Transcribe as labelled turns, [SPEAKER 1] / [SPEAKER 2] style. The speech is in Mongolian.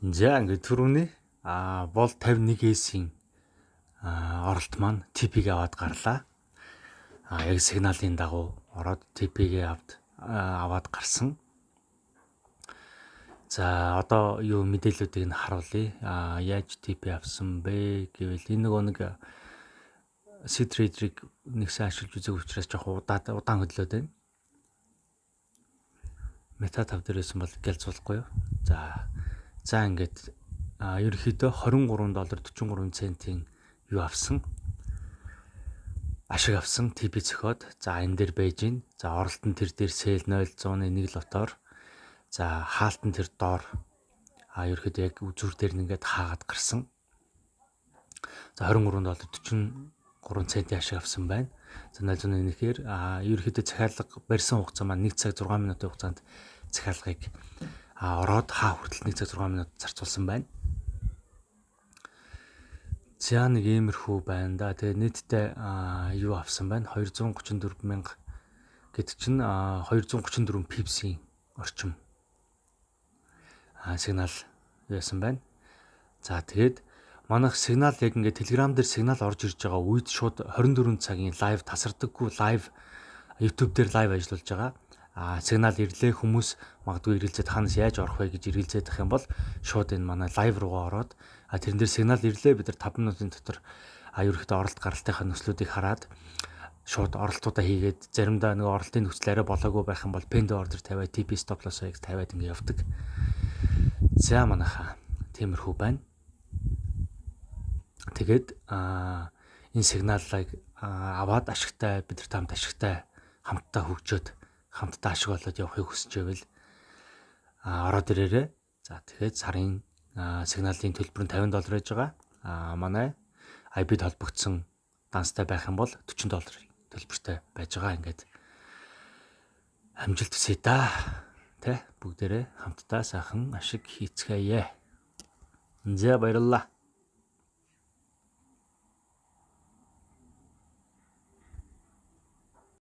[SPEAKER 1] За ингээд түрүүний бол 51S-ийн оролт маань TP-г аваад гарлаа. Яг сигналын дагуу ороод TP-г аваад гарсан. За одоо юу мэдээллүүдийг нь харуулъя. Яаж TP авсан бэ гэвэл энэ нэг C-Trader-ыг нэгсэн ашиглаж үзэх учраас жоохон удаан хөдлөөд байна. Мета 5 дээр байсан бол гэлцуулахгүй юу. За ингээд ерөнхийдөө $23.43 юу авсан? Ашиг авсан TP цохоод. За энэ дээр байж гин. За оролт нь тэр дээр сэл 0.101 лотоор. За хаалт нь тэр доор ерөнхийдөө яг үзүүр дээр нь ингээд хаагаад гарсан. За $23.43 ашиг авсан байна. За 0.1-ээр ерөнхийдөө захиалга барьсан хугацаа маань 1 цаг 6 минутын хугацаанд захиалгыг ороод хүртэл 1 цаг 6 минут зарцуулсан байна. За нэг иймэрхүү байна да. Тэгээ нийтдээ юу авсан байна? 234,000 гэдэг чинь 234 пипсийн орчим сигнал яасан байна. За тэгээд манайх сигнал яг ингээд Telegram дээр сигнал орж ирж байгаа үед шууд 24 цагийн лайв тасардаггүй лайв YouTube дээр лайв ажиллаж байгаа. Сигнал ирлээ хүмүүс магадгүй ирэлцээд ханаас яаж орох вэ гэж ирэлцээд ах юм бол шууд энэ манай лайв руугаа ороод тэрэн дээр сигнал ирлээ бид нар 5 минутын дотор ерөөхдөө оролт гаралтынхаа нөхцлүүдийг хараад шууд оролтуудаа хийгээд заримдаа нэг оролтын нөхцөл арай болоогүй байх юм бол pend order тавиад TP stop loss-ыг тавиад ингэ явдаг. За манайхаа тиймэрхүү байна. Тэгээд энэ сигналыг аваад ашигтай бид нар тамд ашигтай хамтдаа хөгжөөд хамтдаа ашиг олоод явахыг хүсэж байвал ороод ирээрээ. За тэгээд сарын сигналын төлбөр нь $50 байж байгаа. Манай IB-д холбогдсон данстай байх юм бол $40 төлбөртэй байж байгаа. Ингээд амжилт хүсье да. Тэ бүгдээрээ хамтдаа сайхан ашиг хийцгээе. За баярлалаа.